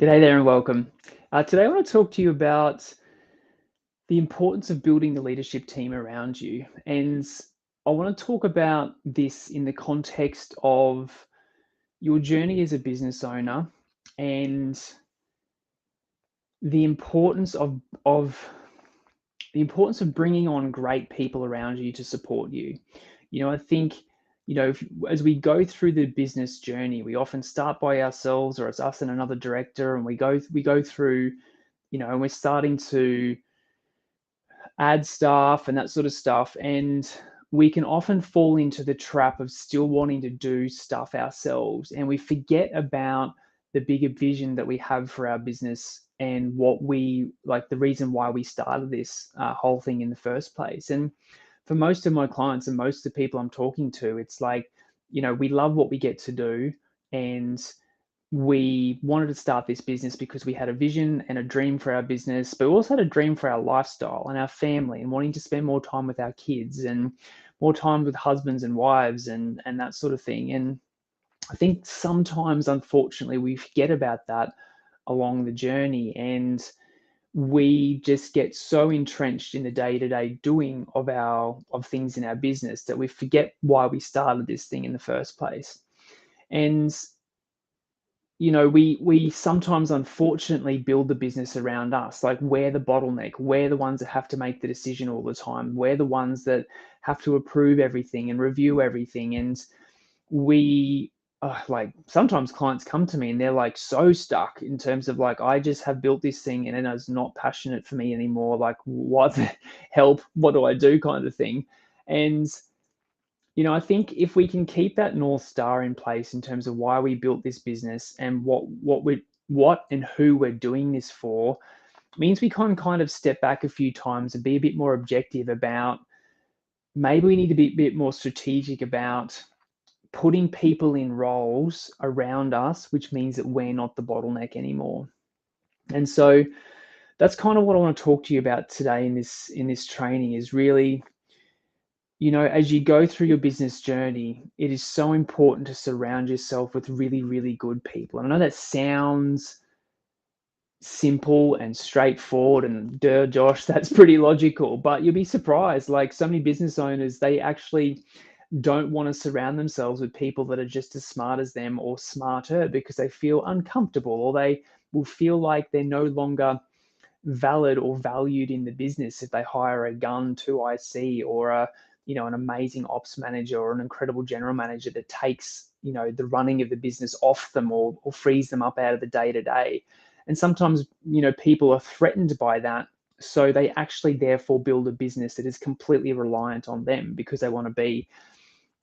G'day there and welcome. Today I want to talk to you about the importance of building the leadership team around you. And I want to talk about this in the context of your journey as a business owner and the importance of the importance of bringing on great people around you to support you. I think, as we go through the business journey, we often start by ourselves or it's us and another director, and we go through, and we're starting to add staff and that sort of stuff. And we can often fall into the trap of still wanting to do stuff ourselves. And we forget about the bigger vision that we have for our business and what we like, the reason why we started this whole thing in the first place. And for most of my clients and most of the people I'm talking to, it's like, we love what we get to do. And we wanted to start this business because we had a vision and a dream for our business, but we also had a dream for our lifestyle and our family and wanting to spend more time with our kids and more time with husbands and wives and that sort of thing. And I think sometimes, unfortunately, we forget about that along the journey, and we just get so entrenched in the day-to-day doing of things in our business that we forget why we started this thing in the first place. And we sometimes unfortunately build the business around us. Like, we're the bottleneck. We're the ones that have to make the decision all the time. We're the ones that have to approve everything and review everything. And we like, sometimes clients come to me and they're like so stuck in terms of like, I just have built this thing and it's not passionate for me anymore. Like, what the help? What do I do, kind of thing. And I think if we can keep that North Star in place in terms of why we built this business and what and who we're doing this for, means we can kind of step back a few times and be a bit more objective about, maybe we need to be a bit more strategic about putting people in roles around us, which means that we're not the bottleneck anymore. And so that's kind of what I want to talk to you about today in this training, is really, as you go through your business journey, it is so important to surround yourself with really, really good people. And I know that sounds simple and straightforward and duh, Josh, that's pretty logical, but you'll be surprised. Like, so many business owners, they actually don't want to surround themselves with people that are just as smart as them or smarter, because they feel uncomfortable, or they will feel like they're no longer valid or valued in the business if they hire a gun 2IC or an amazing ops manager or an incredible general manager that takes the running of the business off them, or frees them up out of the day to day. And sometimes people are threatened by that, so they actually therefore build a business that is completely reliant on them, because they want to be,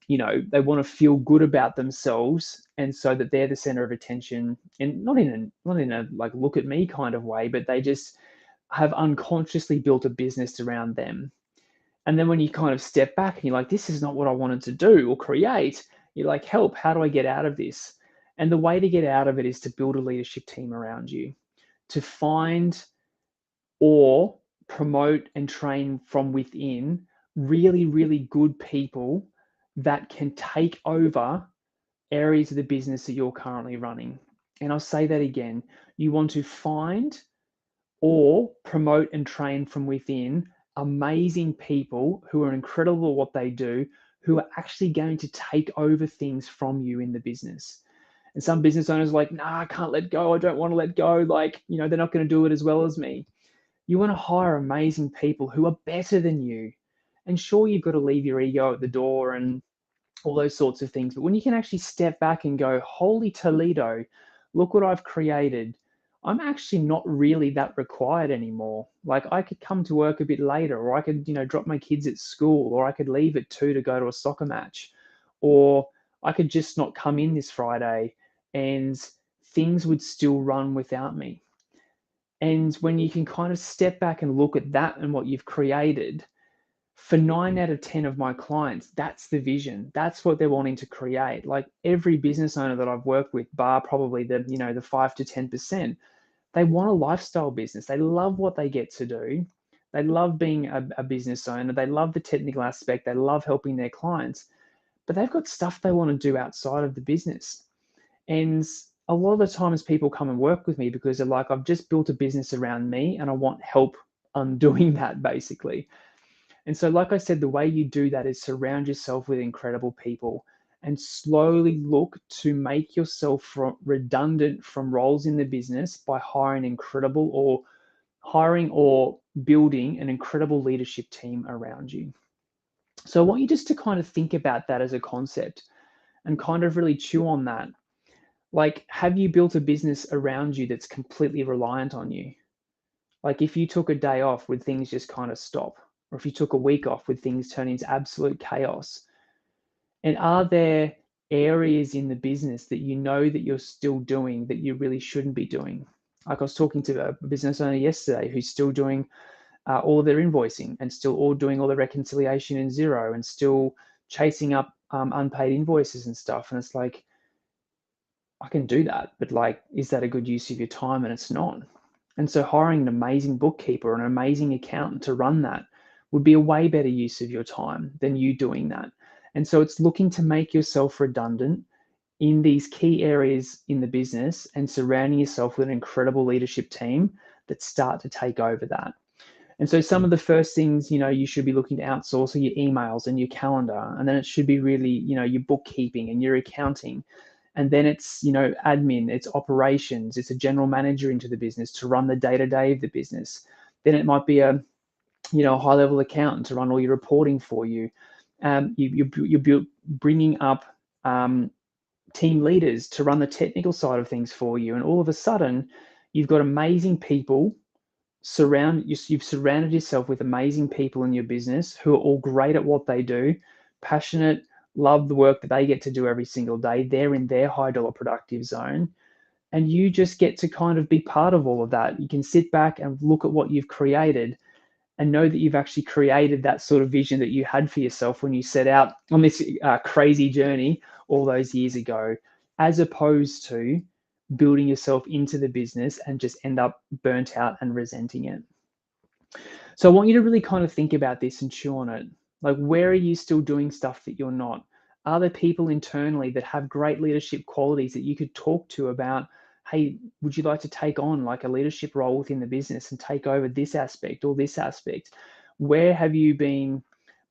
they want to feel good about themselves, and so that they're the center of attention, and not in a like, look at me kind of way, but they just have unconsciously built a business around them. And then when you kind of step back and you're like, this is not what I wanted to do or create, you're like, help, how do I get out of this? And the way to get out of it is to build a leadership team around you, to find or promote and train from within really, really good people that can take over areas of the business that you're currently running. And I'll say that again. You want to find or promote and train from within amazing people who are incredible at what they do, who are actually going to take over things from you in the business. And some business owners are like, nah, I can't let go. I don't want to let go. Like, they're not going to do it as well as me. You want to hire amazing people who are better than you. And sure, you've got to leave your ego at the door and all those sorts of things. But when you can actually step back and go, holy Toledo, look what I've created. I'm actually not really that required anymore. Like, I could come to work a bit later, or I could, drop my kids at school, or I could leave at 2 to go to a soccer match, or I could just not come in this Friday and things would still run without me. And when you can kind of step back and look at that and what you've created, for 9 out of 10 of my clients, that's the vision. That's what they're wanting to create. Like, every business owner that I've worked with, bar probably the 5 to 10%, they want a lifestyle business. They love what they get to do. They love being a business owner. They love the technical aspect. They love helping their clients, but they've got stuff they want to do outside of the business. And a lot of the times people come and work with me because they're like, I've just built a business around me and I want help undoing that, basically. And so, like I said, the way you do that is surround yourself with incredible people and slowly look to make yourself redundant from roles in the business by hiring or building an incredible leadership team around you. So I want you just to kind of think about that as a concept and kind of really chew on that. Like, have you built a business around you that's completely reliant on you? Like, if you took a day off, would things just kind of stop? Or if you took a week off, would things turn into absolute chaos? And are there areas in the business that you know that you're still doing that you really shouldn't be doing? Like, I was talking to a business owner yesterday who's still doing all of their invoicing and still all doing all the reconciliation in Xero and still chasing up unpaid invoices and stuff. And it's like, I can do that, but like, is that a good use of your time? And it's not. And so hiring an amazing bookkeeper or an amazing accountant to run that would be a way better use of your time than you doing that. And so it's looking to make yourself redundant in these key areas in the business and surrounding yourself with an incredible leadership team that start to take over that. And so some of the first things, you should be looking to outsource are your emails and your calendar. And then it should be really, your bookkeeping and your accounting. And then it's, admin, it's operations, it's a general manager into the business to run the day-to-day of the business. Then it might be a high-level accountant to run all your reporting for you. You're bringing up team leaders to run the technical side of things for you. And all of a sudden, you've got amazing people you've surrounded yourself with amazing people in your business who are all great at what they do, passionate, love the work that they get to do every single day. They're in their high dollar productive zone. And you just get to kind of be part of all of that. You can sit back and look at what you've created and know that you've actually created that sort of vision that you had for yourself when you set out on this crazy journey all those years ago, as opposed to building yourself into the business and just end up burnt out and resenting it. So I want you to really kind of think about this and chew on it. Like, where are you still doing stuff that you're not? Are there people internally that have great leadership qualities that you could talk to about, hey, would you like to take on like a leadership role within the business and take over this aspect or this aspect? Where have you been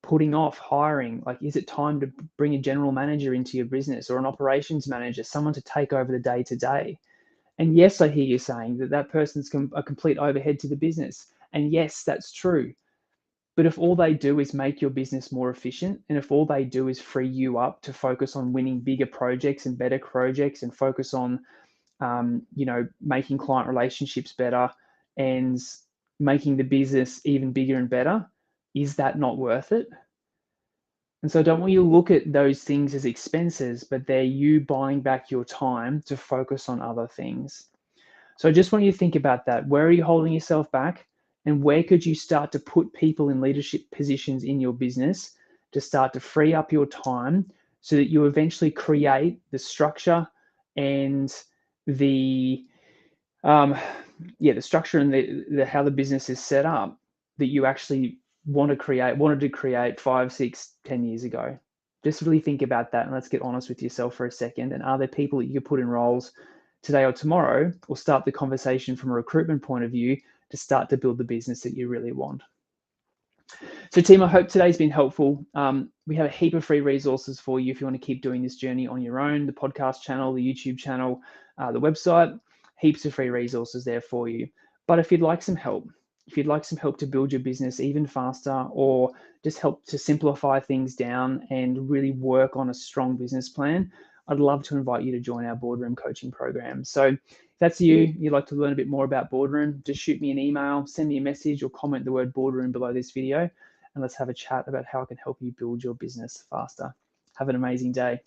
putting off hiring? Like, is it time to bring a general manager into your business or an operations manager, someone to take over the day to day? And yes, I hear you saying that person's a complete overhead to the business. And yes, that's true. But if all they do is make your business more efficient, and if all they do is free you up to focus on winning bigger projects and better projects and focus on, making client relationships better and making the business even bigger and better, is that not worth it? And so I don't want you to look at those things as expenses, but they're you buying back your time to focus on other things. So I just want you to think about that. Where are you holding yourself back? And where could you start to put people in leadership positions in your business to start to free up your time so that you eventually create the structure and the the structure and the how the business is set up that you actually wanted to create 5, 6, 10 years ago. Just really think about that and let's get honest with yourself for a second. And are there people that you could put in roles today or tomorrow, or start the conversation from a recruitment point of view to start to build the business that you really want? So team, I hope today's been helpful. We have a heap of free resources for you if you want to keep doing this journey on your own, the podcast channel, the YouTube channel, the website, heaps of free resources there for you. But if you'd like some help to build your business even faster, or just help to simplify things down and really work on a strong business plan, I'd love to invite you to join our Boardroom coaching program. So if that's you'd like to learn a bit more about Boardroom, just shoot me an email, send me a message, or comment the word Boardroom below this video, and let's have a chat about how I can help you build your business faster. Have an amazing day.